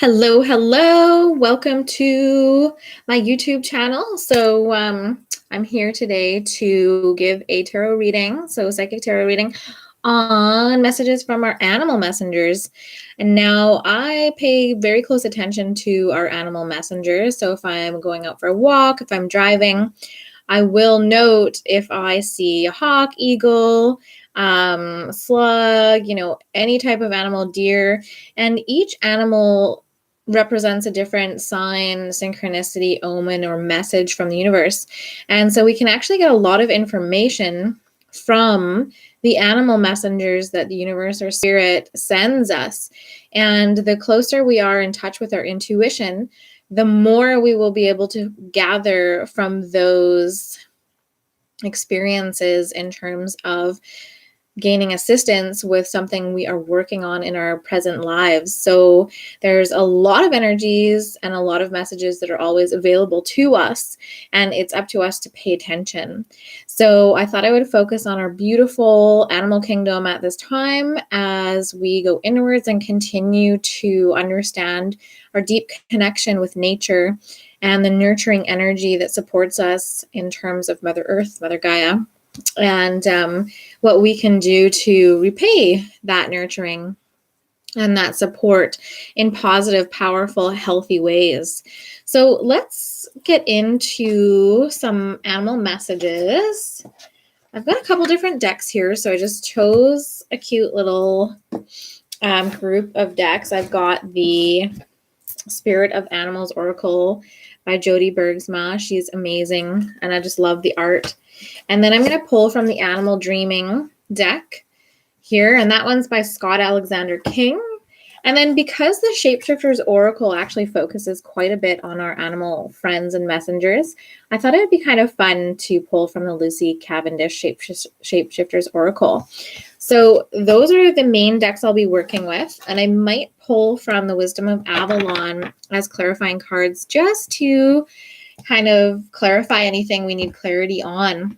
Hello, hello. Welcome to my YouTube channel. So I'm here today to give a tarot reading, so psychic tarot reading on messages from our animal messengers. And now I pay very close attention to our animal messengers. So if I'm going out for a walk, if I'm driving, I will note if I see a hawk, eagle, slug, any type of animal, deer, and each animal represents a different sign, synchronicity, omen, or message from the universe. And so we can actually get a lot of information from the animal messengers that the universe or spirit sends us. And the closer we are in touch with our intuition, the more we will be able to gather from those experiences in terms of gaining assistance with something we are working on in our present lives. So there's a lot of energies and a lot of messages that are always available to us, and it's up to us to pay attention. So I thought I would focus on our beautiful animal kingdom at this time as we go inwards and continue to understand our deep connection with nature and the nurturing energy that supports us in terms of Mother Earth, Mother Gaia, and what we can do to repay that nurturing and that support in positive, powerful, healthy ways. So let's get into some animal messages. I've got a couple different decks here, so I just chose a cute little group of decks. I've got the Spirit of Animals Oracle by Jody Bergsma. She's amazing, and I just love the art. And then I'm going to pull from the Animal Dreaming deck here, and that one's by Scott Alexander King. And then because the Shapeshifters Oracle actually focuses quite a bit on our animal friends and messengers, I thought it would be kind of fun to pull from the Lucy Cavendish Shapeshifters Oracle. So those are the main decks I'll be working with, and I might pull from the Wisdom of Avalon as clarifying cards just to kind of clarify anything we need clarity on.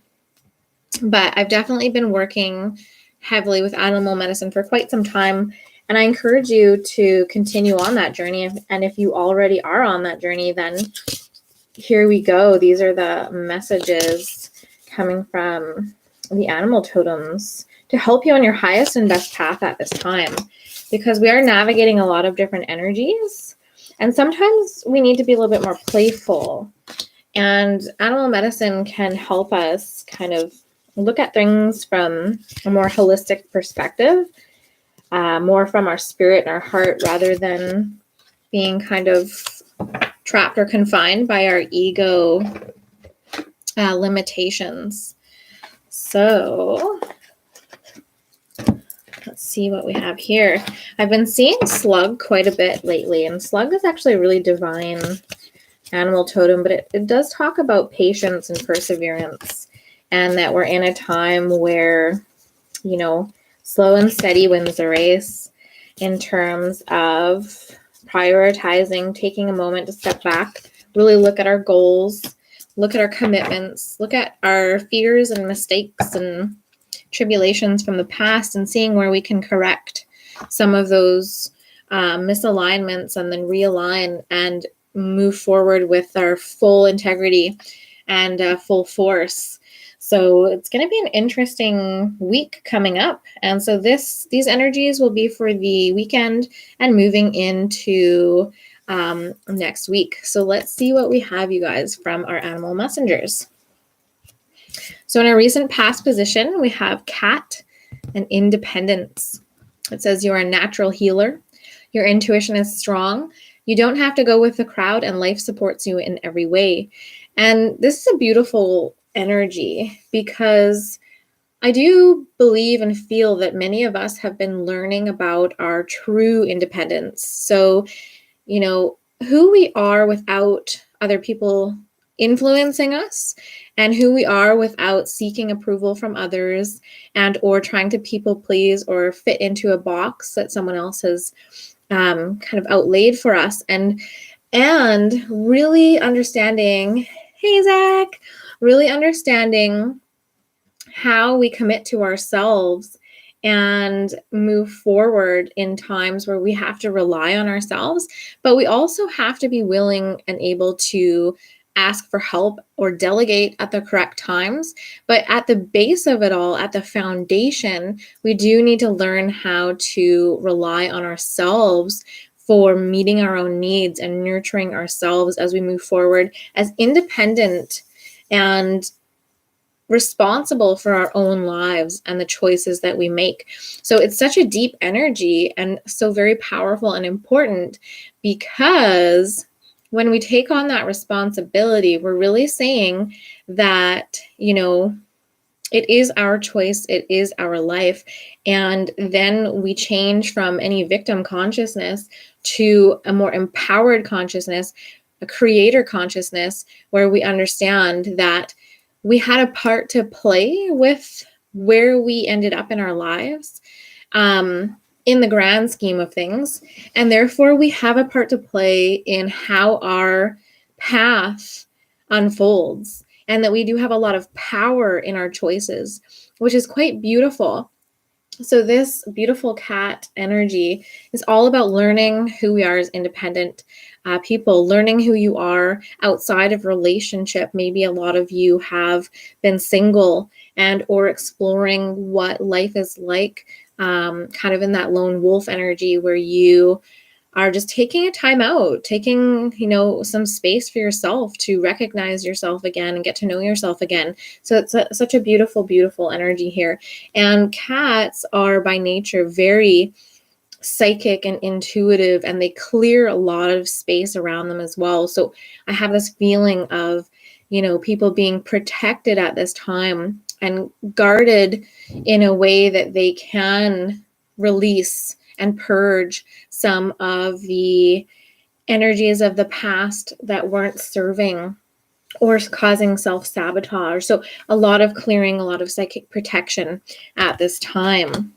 But I've definitely been working heavily with animal medicine for quite some time, and I encourage you to continue on that journey. And if you already are on that journey, then here we go. These are the messages coming from the animal totems to help you on your highest and best path at this time, because we are navigating a lot of different energies, and sometimes we need to be a little bit more playful. And animal medicine can help us kind of look at things from a more holistic perspective, more from our spirit and our heart, rather than being kind of trapped or confined by our ego limitations. So let's see what we have here. I've been seeing slug quite a bit lately, and slug is actually a really divine animal totem, but it does talk about patience and perseverance, and that we're in a time where, slow and steady wins the race in terms of prioritizing, taking a moment to step back, really look at our goals, look at our commitments, look at our fears and mistakes and tribulations from the past, and seeing where we can correct some of those misalignments and then realign and move forward with our full integrity and full force. So it's going to be an interesting week coming up. And so these energies will be for the weekend and moving into next week. So let's see what we have, you guys, from our animal messengers. So in a recent past position, we have Cat and Independence. It says you are a natural healer. Your intuition is strong. You don't have to go with the crowd, and life supports you in every way. And this is a beautiful energy, because I do believe and feel that many of us have been learning about our true independence. So, who we are without other people influencing us, and who we are without seeking approval from others and or trying to people please or fit into a box that someone else has kind of outlaid for us, and really understanding, hey Zach, really understanding how we commit to ourselves and move forward in times where we have to rely on ourselves, but we also have to be willing and able to ask for help or delegate at the correct times. But at the base of it all, at the foundation, we do need to learn how to rely on ourselves for meeting our own needs and nurturing ourselves as we move forward as independent and responsible for our own lives and the choices that we make. So it's such a deep energy and so very powerful and important, because when we take on that responsibility, we're really saying that, it is our choice, it is our life. And then we change from any victim consciousness to a more empowered consciousness, a creator consciousness, where we understand that we had a part to play with where we ended up in our lives, in the grand scheme of things. And therefore, we have a part to play in how our path unfolds, and that we do have a lot of power in our choices, which is quite beautiful. So this beautiful cat energy is all about learning who we are as independent people, learning who you are outside of relationship. Maybe a lot of you have been single and or exploring what life is like, kind of in that lone wolf energy where you are just taking a time out, taking, some space for yourself to recognize yourself again and get to know yourself again. So it's such a beautiful, beautiful energy here. And cats are by nature very psychic and intuitive, and they clear a lot of space around them as well. So I have this feeling of, people being protected at this time and guarded in a way that they can release and purge some of the energies of the past that weren't serving or causing self-sabotage. So a lot of clearing, a lot of psychic protection at this time.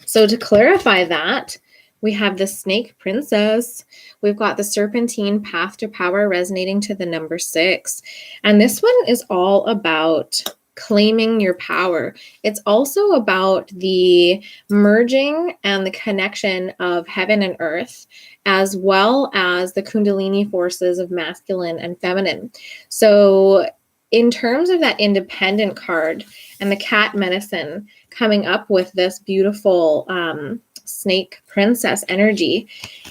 So to clarify that, we have the Snake Princess. We've got the Serpentine Path to Power resonating to the number 6. And this one is all about claiming your power. It's also about the merging and the connection of heaven and earth, as well as the Kundalini forces of masculine and feminine. So in terms of that independent card and the cat medicine coming up with this beautiful snake princess energy,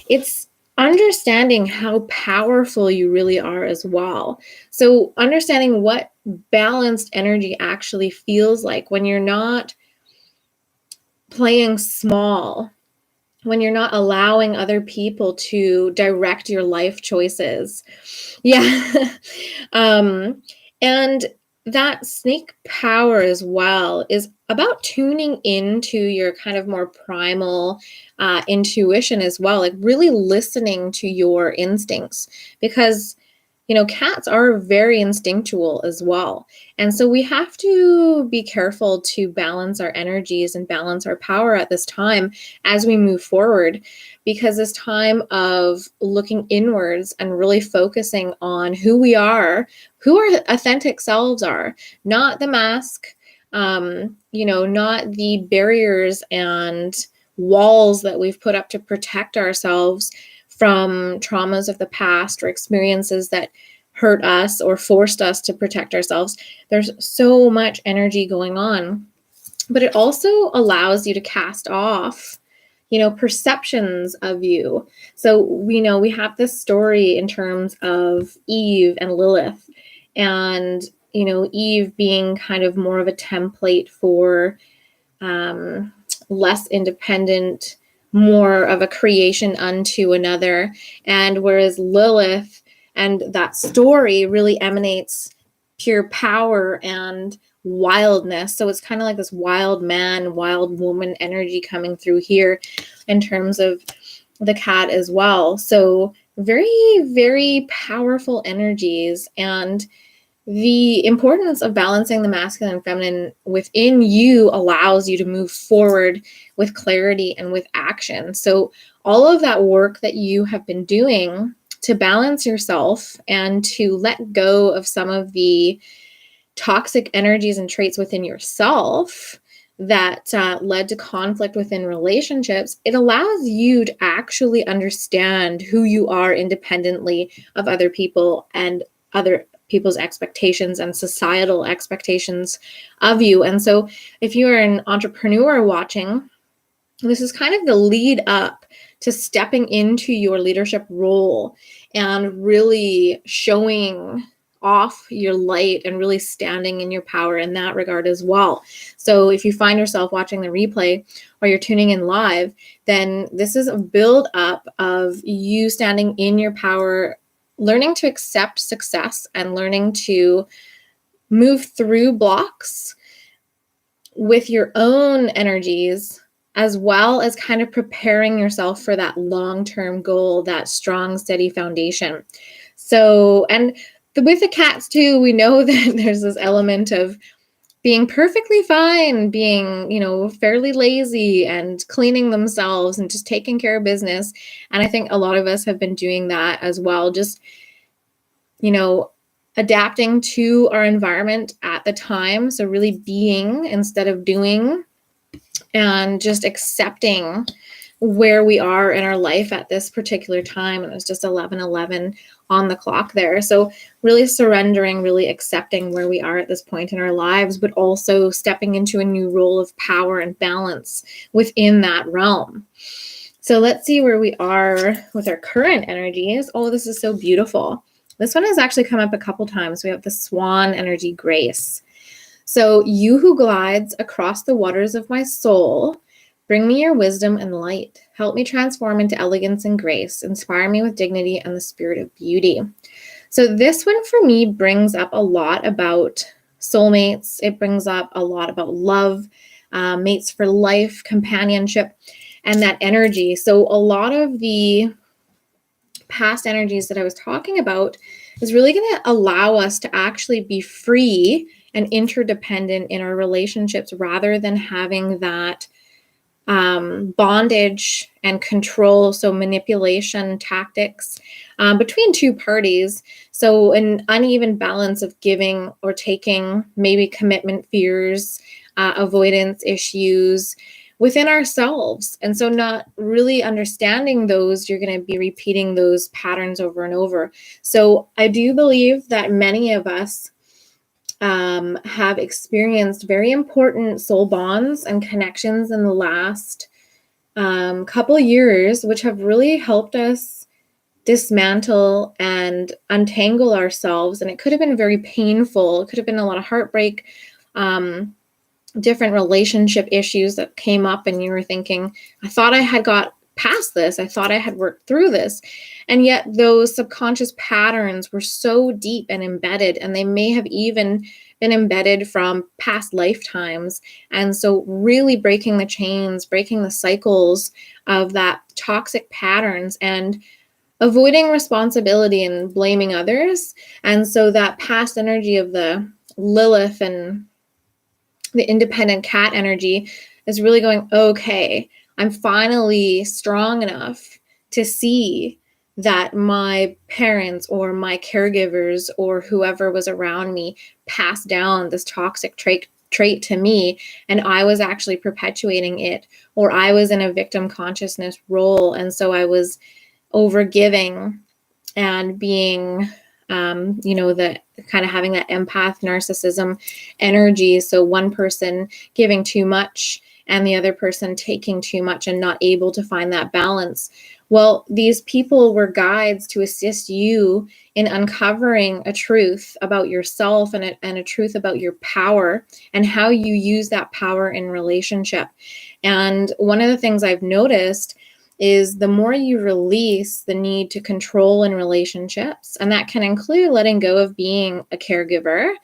it's understanding how powerful you really are as well. So understanding what balanced energy actually feels like when you're not playing small, when you're not allowing other people to direct your life choices. Yeah. And that snake power as well is about tuning into your kind of more primal intuition as well, like really listening to your instincts, because cats are very instinctual as well. And so we have to be careful to balance our energies and balance our power at this time as we move forward, because this time of looking inwards and really focusing on who we are, who our authentic selves are, not the mask, not the barriers and walls that we've put up to protect ourselves from traumas of the past or experiences that hurt us or forced us to protect ourselves. There's so much energy going on, but it also allows you to cast off, perceptions of you. So we have this story in terms of Eve and Lilith, and Eve being kind of more of a template for less independent, more of a creation unto another. And whereas Lilith and that story really emanates pure power and wildness. So it's kind of like this wild man, wild woman energy coming through here in terms of the cat as well. So very, very powerful energies. And the importance of balancing the masculine and feminine within you allows you to move forward with clarity and with action. So all of that work that you have been doing to balance yourself and to let go of some of the toxic energies and traits within yourself, that led to conflict within relationships, it allows you to actually understand who you are independently of other people and other people's expectations and societal expectations of you. And so if you're an entrepreneur watching, this is kind of the lead up to stepping into your leadership role and really showing off your light and really standing in your power in that regard as well. So if you find yourself watching the replay or you're tuning in live, then this is a build up of you standing in your power, learning to accept success and learning to move through blocks with your own energies, as well as kind of preparing yourself for that long-term goal, that strong, steady foundation. So, and with the cats too, we know that there's this element of being perfectly fine, being, fairly lazy and cleaning themselves and just taking care of business. And I think a lot of us have been doing that as well. Just, adapting to our environment at the time. So really being instead of doing, and just accepting where we are in our life at this particular time. And it was just 11:11 on the clock there. So really surrendering, really accepting where we are at this point in our lives, but also stepping into a new role of power and balance within that realm. So let's see where we are with our current energies. Oh, this is so beautiful. This one has actually come up a couple times. We have the Swan energy, Grace. So you who glides across the waters of my soul, bring me your wisdom and light. Help me transform into elegance and grace. Inspire me with dignity and the spirit of beauty. So this one for me brings up a lot about soulmates. It brings up a lot about love, mates for life, companionship, and that energy. So a lot of the past energies that I was talking about is really going to allow us to actually be free and interdependent in our relationships rather than having that bondage and control, so manipulation tactics between two parties. So an uneven balance of giving or taking, maybe commitment fears, avoidance issues within ourselves. And so not really understanding those, you're going to be repeating those patterns over and over. So I do believe that many of us have experienced very important soul bonds and connections in the last couple of years, which have really helped us dismantle and untangle ourselves. And it could have been very painful. It could have been a lot of heartbreak, different relationship issues that came up, and you were thinking, I thought I had got past this. I thought I had worked through this. And yet those subconscious patterns were so deep and embedded, and they may have even been embedded from past lifetimes. And so really breaking the chains, breaking the cycles of that toxic patterns and avoiding responsibility and blaming others. And so that past energy of the Lilith and the independent cat energy is really going, okay, I'm finally strong enough to see that my parents or my caregivers or whoever was around me passed down this toxic trait to me, and I was actually perpetuating it, or I was in a victim consciousness role. And so I was overgiving and being the kind of having that empath narcissism energy. So one person giving too much and the other person taking too much and not able to find that balance. Well, these people were guides to assist you in uncovering a truth about yourself and a truth about your power and how you use that power in relationship. And one of the things I've noticed is the more you release the need to control in relationships, and that can include letting go of being a caregiver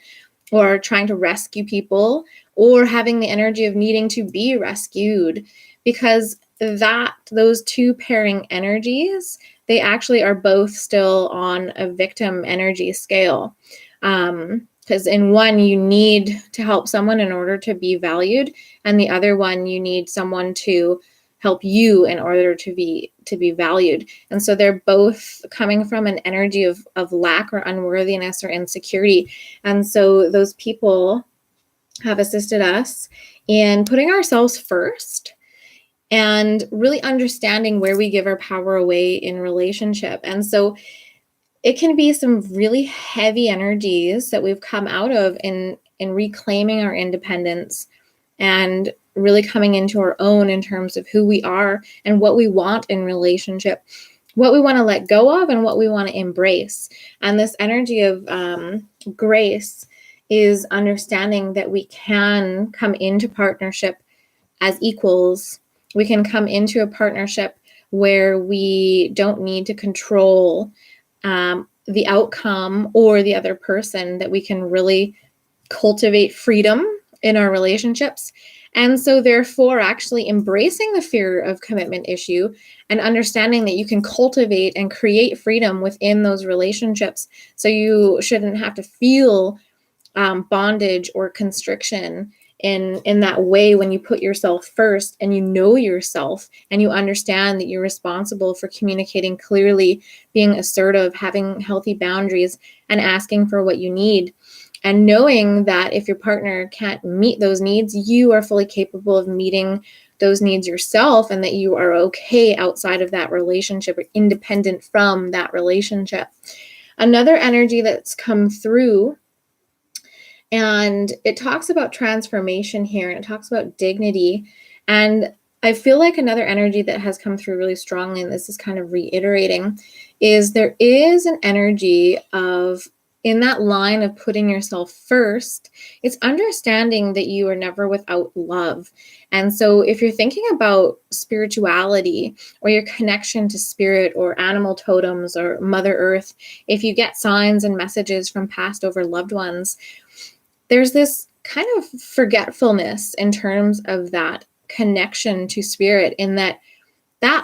or trying to rescue people or having the energy of needing to be rescued, because those two pairing energies, they actually are both still on a victim energy scale. Because in one, you need to help someone in order to be valued, and the other one, you need someone to help you in order to be valued. And so they're both coming from an energy of lack or unworthiness or insecurity. And so those people have assisted us in putting ourselves first and really understanding where we give our power away in relationship. And so it can be some really heavy energies that we've come out of in reclaiming our independence and really coming into our own in terms of who we are and what we want in relationship, what we want to let go of and what we want to embrace. And this energy of grace is understanding that we can come into partnership as equals. We can come into a partnership where we don't need to control the outcome or the other person, that we can really cultivate freedom in our relationships. And so therefore actually embracing the fear of commitment issue and understanding that you can cultivate and create freedom within those relationships. So you shouldn't have to feel bondage or constriction in that way when you put yourself first and you know yourself and you understand that you're responsible for communicating clearly, being assertive, having healthy boundaries, and asking for what you need. And knowing that if your partner can't meet those needs, you are fully capable of meeting those needs yourself, and that you are okay outside of that relationship or independent from that relationship. Another energy that's come through, and it talks about transformation here, and it talks about dignity. And I feel like another energy that has come through really strongly, and this is kind of reiterating, is there is an energy of, in that line of putting yourself first, it's understanding that you are never without love. And so if you're thinking about spirituality or your connection to spirit or animal totems or Mother Earth, if you get signs and messages from past over loved ones, there's this kind of forgetfulness in terms of that connection to spirit, in that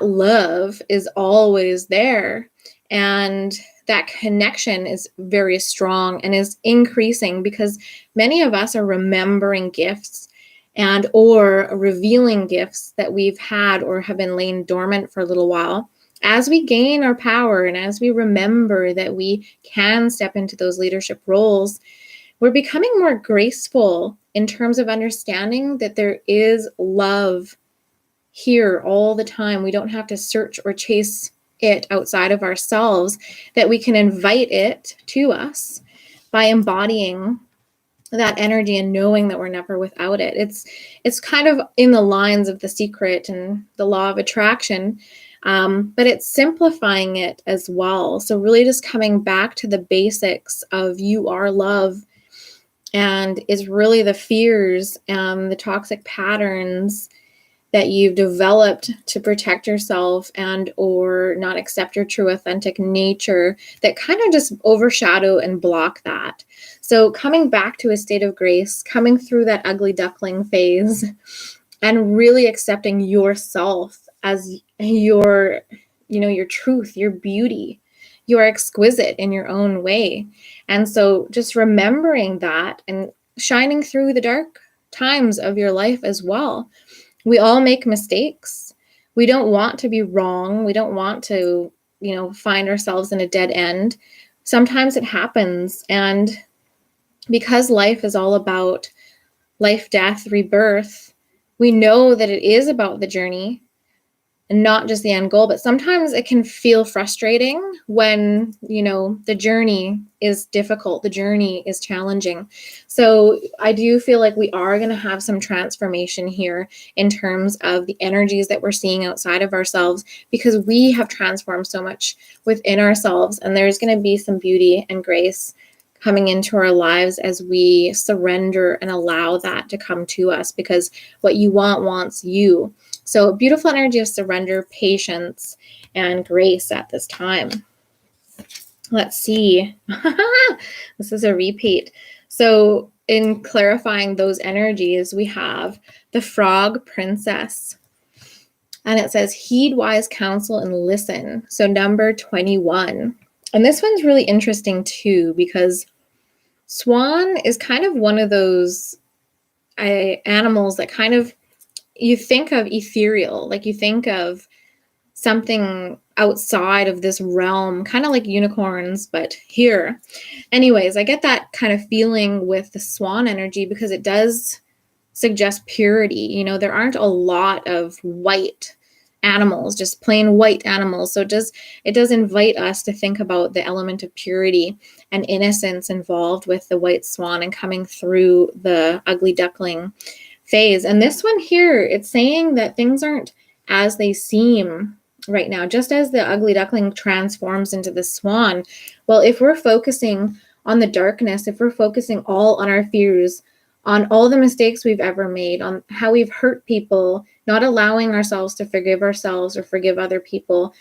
love is always there, and that connection is very strong and is increasing because many of us are remembering gifts and or revealing gifts that we've had or have been laying dormant for a little while. As we gain our power and as we remember that we can step into those leadership roles, we're becoming more graceful in terms of understanding that there is love here all the time. We don't have to search or chase it outside of ourselves, that we can invite it to us by embodying that energy and knowing that we're never without it. It's kind of in the lines of The Secret and the law of attraction, but it's simplifying it as well. So really just coming back to the basics of you are love, and is really the fears, the toxic patterns that you've developed to protect yourself and or not accept your true authentic nature that kind of just overshadow and block that. So coming back to a state of grace, coming through that ugly duckling phase, and really accepting yourself as your truth, your beauty. You are exquisite in your own way. And so just remembering that and shining through the dark times of your life as well. We all make mistakes. We don't want to be wrong. We don't want to, find ourselves in a dead end. Sometimes it happens. And because life is all about life, death, rebirth, we know that it is about the journey and not just the end goal. But sometimes it can feel frustrating when, the journey is difficult, the journey is challenging. So I do feel like we are going to have some transformation here in terms of the energies that we're seeing outside of ourselves, because we have transformed so much within ourselves, and there's going to be some beauty and grace coming into our lives as we surrender and allow that to come to us, because what you want wants you. So a beautiful energy of surrender, patience, and grace at this time. Let's see. This is a repeat. So in clarifying those energies, we have the Frog Princess. And it says, heed wise counsel and listen. So number 21. And this one's really interesting too, because swan is kind of one of those animals that kind of, you think of ethereal, like you think of something outside of this realm, kind of like unicorns, but here. Anyways, I get that kind of feeling with the swan energy because it does suggest purity. You know, there aren't a lot of white animals, just plain white animals. So it does invite us to think about the element of purity and innocence involved with the white swan and coming through the ugly duckling phase. And this one here, it's saying that things aren't as they seem right now, just as the ugly duckling transforms into the swan. Well, if we're focusing on the darkness, if we're focusing all on our fears, on all the mistakes we've ever made, on how we've hurt people, not allowing ourselves to forgive ourselves or forgive other people,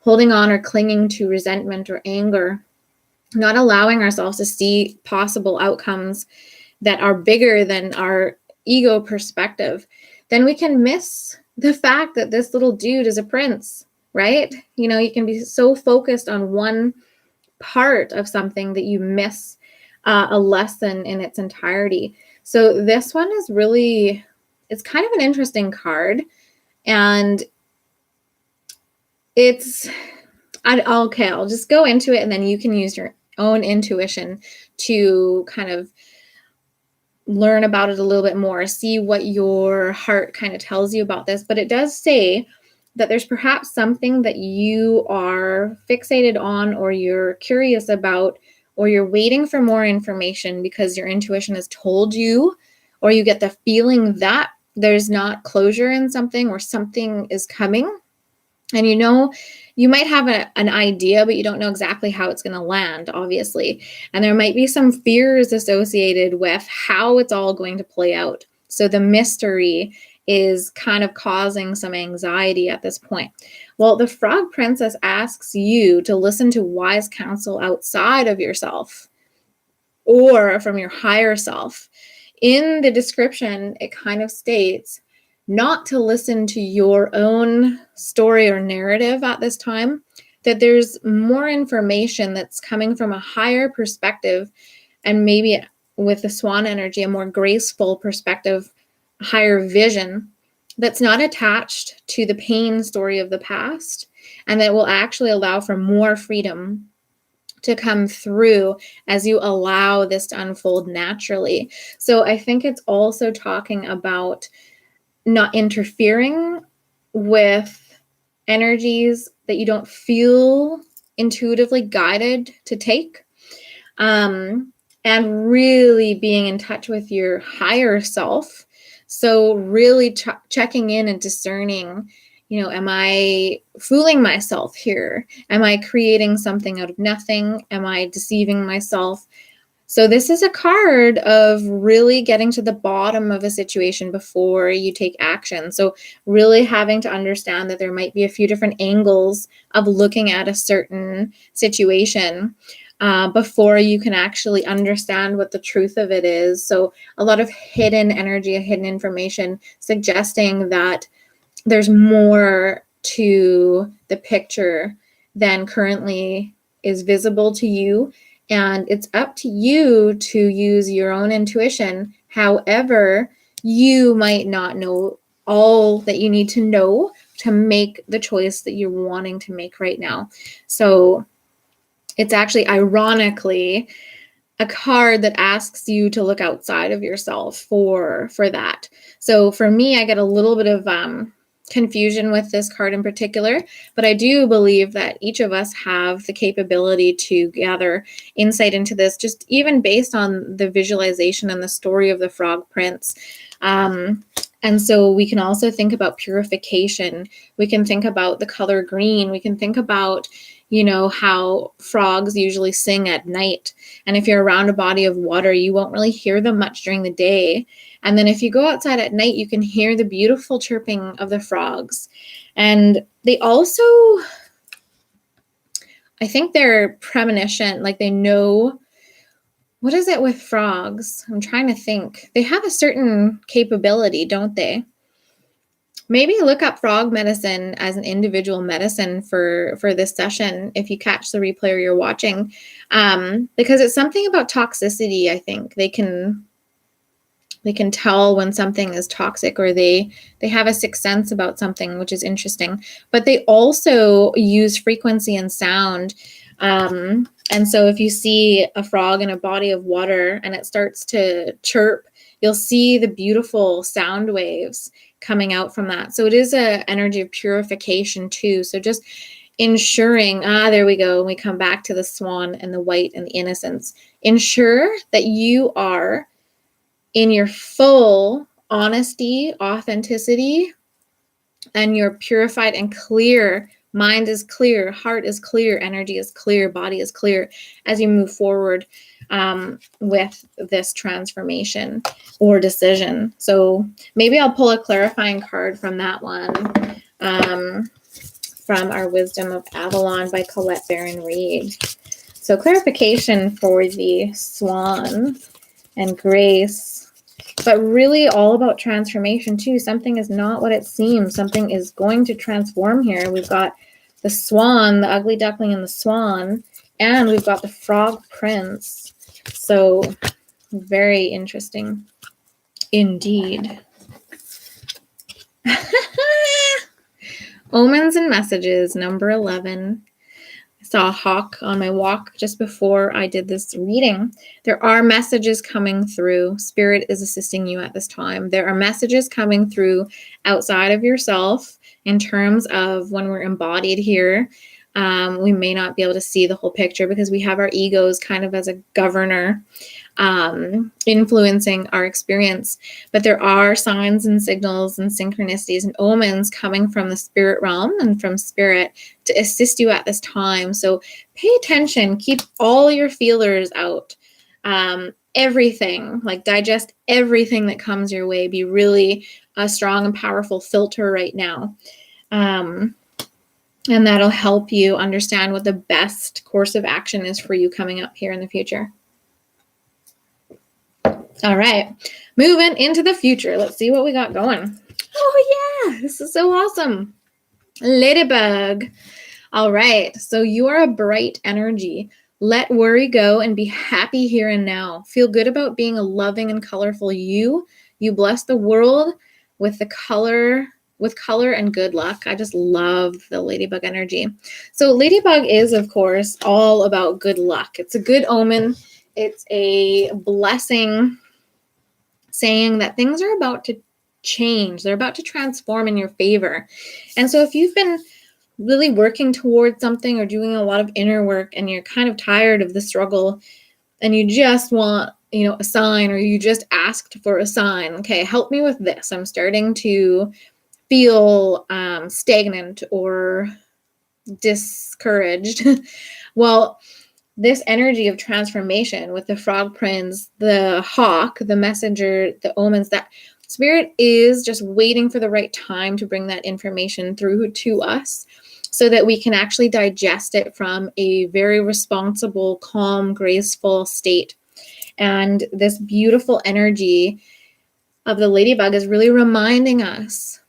holding on or clinging to resentment or anger, not allowing ourselves to see possible outcomes that are bigger than our ego perspective, then we can miss the fact that this little dude is a prince, right? You know, you can be so focused on one part of something that you miss a lesson in its entirety. So this one is really, it's kind of an interesting card. And I'll just go into it and then you can use your own intuition to kind of learn about it a little bit more, see what your heart kind of tells you about this. But it does say that there's perhaps something that you are fixated on, or you're curious about, or you're waiting for more information because your intuition has told you, or you get the feeling that there's not closure in something, or something is coming. And you know, you might have an idea, but you don't know exactly how it's going to land, obviously. And there might be some fears associated with how it's all going to play out. So the mystery is kind of causing some anxiety at this point. Well, the Frog Princess asks you to listen to wise counsel outside of yourself or from your higher self. In the description, it kind of states not to listen to your own story or narrative at this time, that there's more information that's coming from a higher perspective, and maybe with the swan energy, a more graceful perspective, higher vision that's not attached to the pain story of the past, and that will actually allow for more freedom to come through as you allow this to unfold naturally. So I think it's also talking about not interfering with energies that you don't feel intuitively guided to take, and really being in touch with your higher self. So really checking in and discerning, you know, am I fooling myself here? Am I creating something out of nothing? Am I deceiving myself? So this is a card of really getting to the bottom of a situation before you take action. So really having to understand that there might be a few different angles of looking at a certain situation before you can actually understand what the truth of it is. So a lot of hidden energy, hidden information suggesting that there's more to the picture than currently is visible to you. And it's up to you to use your own intuition. However, you might not know all that you need to know to make the choice that you're wanting to make right now. So it's actually, ironically, a card that asks you to look outside of yourself for that. So for me, I get a little bit of confusion with this card in particular, but I do believe that each of us have the capability to gather insight into this, just even based on the visualization and the story of the Frog Prince. And so we can also think about purification. We can think about the color green. We can think about, you know, how frogs usually sing at night. And if you're around a body of water, you won't really hear them much during the day. And then if you go outside at night, you can hear the beautiful chirping of the frogs. And they also, I think they're premonition, like they know, what is it with frogs? I'm trying to think. They have a certain capability, don't they? Maybe look up frog medicine as an individual medicine for this session if you catch the replay or you're watching, because it's something about toxicity. I think they can tell when something is toxic, or they have a sixth sense about something, which is interesting. But they also use frequency and sound. And so if you see a frog in a body of water and it starts to chirp, you'll see the beautiful sound waves coming out from that. So it is an energy of purification too. So just ensuring, there we go. We come back to the swan and the white and the innocence. Ensure that you are in your full honesty, authenticity, and you're purified and clear. Mind is clear, heart is clear, energy is clear, body is clear as you move forward with this transformation or decision. So maybe I'll pull a clarifying card from that one, from our Wisdom of Avalon by Colette Baron Reed. So clarification for the swan and grace, but really all about transformation too. Something is not what it seems. Something is going to transform here. We've got the swan, the ugly duckling and the swan, and we've got the frog prince. So very interesting indeed. Omens and Messages, number 11. I saw a hawk on my walk just before I did this reading. There are messages coming through. Spirit is assisting you at this time. There are messages coming through outside of yourself in terms of when we're embodied here. We may not be able to see the whole picture because we have our egos kind of as a governor, influencing our experience. But there are signs and signals and synchronicities and omens coming from the spirit realm and from spirit to assist you at this time. So pay attention, keep all your feelers out, everything, like digest everything that comes your way. Be really a strong and powerful filter right now. And that'll help you understand what the best course of action is for you coming up here in the future. All right, moving into the future. Let's see what we got going. Oh yeah, this is so awesome. Ladybug. All right, so you are a bright energy. Let worry go and be happy here and now. Feel good about being a loving and colorful you. You bless the world with color and good luck. I just love the ladybug energy. So ladybug is, of course, all about good luck. It's a good omen. It's a blessing saying that things are about to change. They're about to transform in your favor. And so if you've been really working towards something or doing a lot of inner work and you're kind of tired of the struggle and you just want, a sign, or you just asked for a sign, okay, help me with this. I'm starting to feel stagnant or discouraged. Well, this energy of transformation with the frog prince, the hawk, the messenger, the omens, that spirit is just waiting for the right time to bring that information through to us so that we can actually digest it from a very responsible, calm, graceful state. And this beautiful energy of the ladybug is really reminding us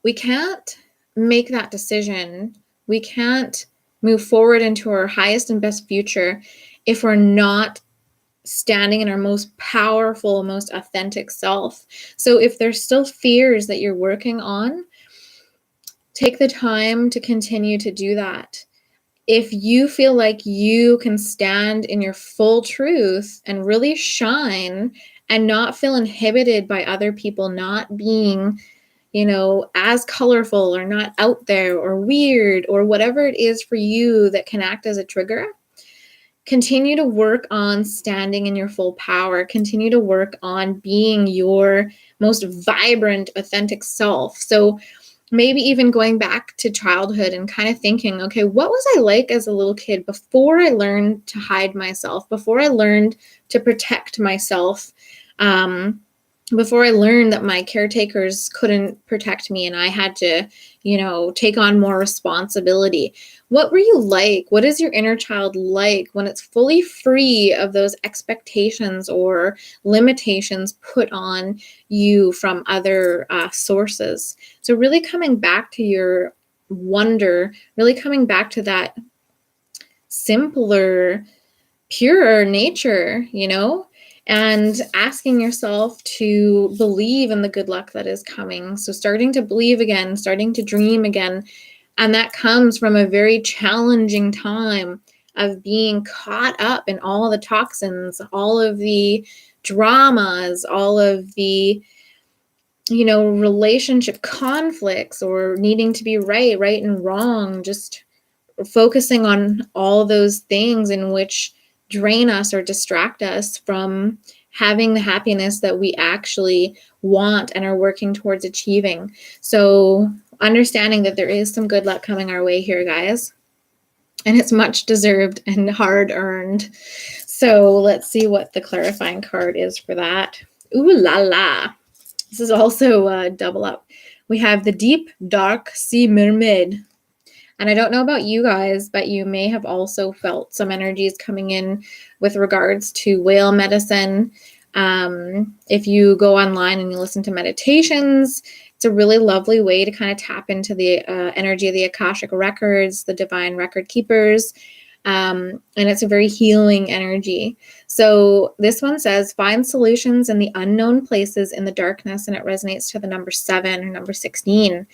we can't make that decision. We can't move forward into our highest and best future if we're not standing in our most powerful, most authentic self. So if there's still fears that you're working on, take the time to continue to do that. If you feel like you can stand in your full truth and really shine and not feel inhibited by other people not being as colorful or not out there or weird or whatever it is for you that can act as a trigger, continue to work on standing in your full power. Continue to work on being your most vibrant, authentic self. So maybe even going back to childhood and kind of thinking, okay, what was I like as a little kid before I learned to hide myself, before I learned to protect myself, before I learned that my caretakers couldn't protect me and I had to, take on more responsibility. What were you like? What is your inner child like when it's fully free of those expectations or limitations put on you from other sources? So really coming back to your wonder, really coming back to that simpler, purer nature, and asking yourself to believe in the good luck that is coming. So starting to believe again, starting to dream again. And that comes from a very challenging time of being caught up in all the toxins, all of the dramas, all of the, relationship conflicts, or needing to be right and wrong, just focusing on all those things in which drain us or distract us from having the happiness that we actually want and are working towards achieving. So understanding that there is some good luck coming our way here, guys, and it's much deserved and hard earned. So let's see what the clarifying card is for that. Ooh la la. This is also a double up. We have the Deep Dark Sea Mermaid. And I don't know about you guys, but you may have also felt some energies coming in with regards to whale medicine. If you go online and you listen to meditations, it's a really lovely way to kind of tap into the energy of the Akashic records, the divine record keepers. And it's a very healing energy. So this one says, find solutions in the unknown places in the darkness, and it resonates to the number 7 or number 16.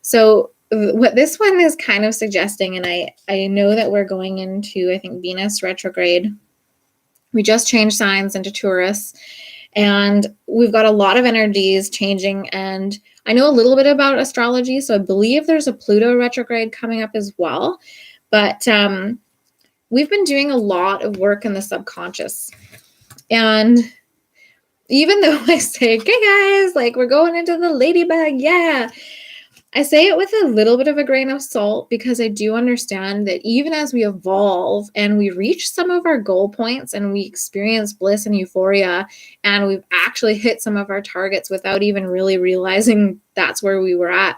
So what this one is kind of suggesting, and I know that we're going into, I think, Venus retrograde. We just changed signs into Taurus, and we've got a lot of energies changing. And I know a little bit about astrology, so I believe there's a Pluto retrograde coming up as well. But we've been doing a lot of work in the subconscious. And even though I say, okay, guys, like we're going into the ladybug, yeah, I say it with a little bit of a grain of salt, because I do understand that even as we evolve and we reach some of our goal points and we experience bliss and euphoria, and we've actually hit some of our targets without even really realizing that's where we were at,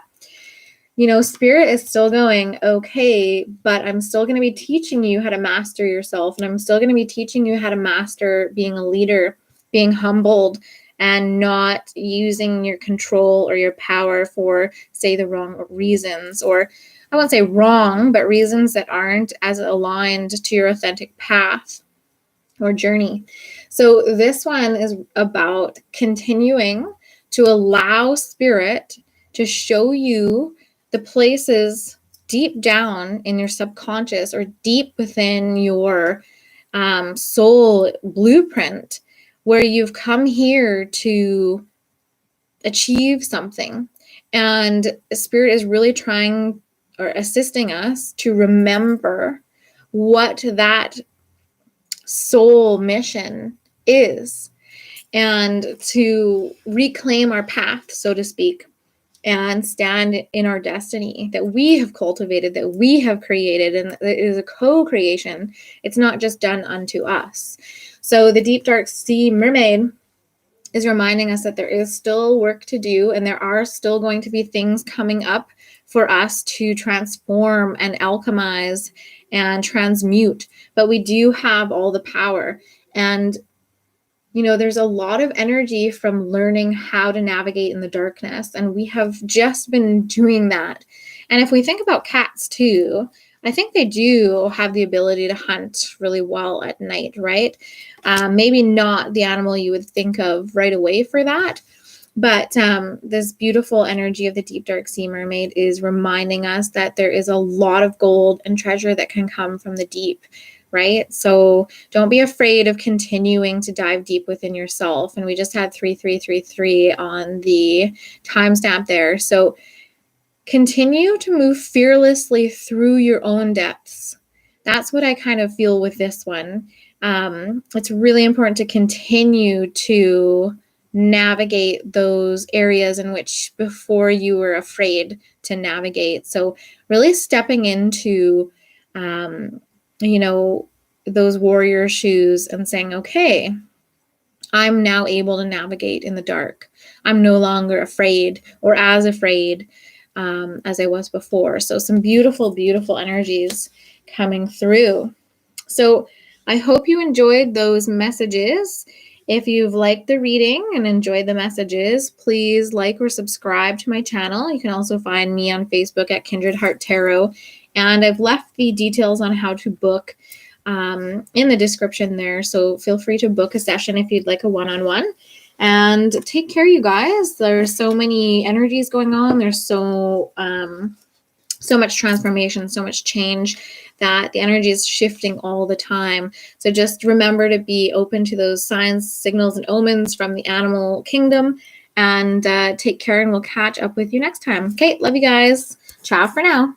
Spirit is still going, okay, but I'm still going to be teaching you how to master yourself. And I'm still going to be teaching you how to master being a leader, being humbled, and not using your control or your power for, say, the wrong reasons, or I won't say wrong, but reasons that aren't as aligned to your authentic path or journey. So this one is about continuing to allow Spirit to show you the places deep down in your subconscious or deep within your soul blueprint where you've come here to achieve something. And Spirit is really trying or assisting us to remember what that soul mission is, and to reclaim our path, so to speak, and stand in our destiny that we have cultivated, that we have created, and it is a co-creation. It's not just done unto us. So the Deep Dark Sea Mermaid is reminding us that there is still work to do, and there are still going to be things coming up for us to transform and alchemize and transmute. But we do have all the power. And there's a lot of energy from learning how to navigate in the darkness, and we have just been doing that. And if we think about cats too, I think they do have the ability to hunt really well at night, right? Maybe not the animal you would think of right away for that, but this beautiful energy of the Deep Dark Sea Mermaid is reminding us that there is a lot of gold and treasure that can come from the deep, right? So don't be afraid of continuing to dive deep within yourself. And we just had 3333 on the timestamp there. So continue to move fearlessly through your own depths. That's what I kind of feel with this one. It's really important to continue to navigate those areas in which before you were afraid to navigate. So really stepping into those warrior shoes and saying, okay, I'm now able to navigate in the dark. I'm no longer afraid or as afraid as I was before. So some beautiful, beautiful energies coming through. So I hope you enjoyed those messages. If you've liked the reading and enjoyed the messages, please like or subscribe to my channel. You can also find me on Facebook at Kindred Heart Tarot. And I've left the details on how to book in the description there. So feel free to book a session if you'd like a one-on-one. And take care, you guys. There's so many energies going on. There's so much transformation, so much change that the energy is shifting all the time. So just remember to be open to those signs, signals, and omens from the animal kingdom, and take care, and we'll catch up with you next time. Okay, love you guys. Ciao for now.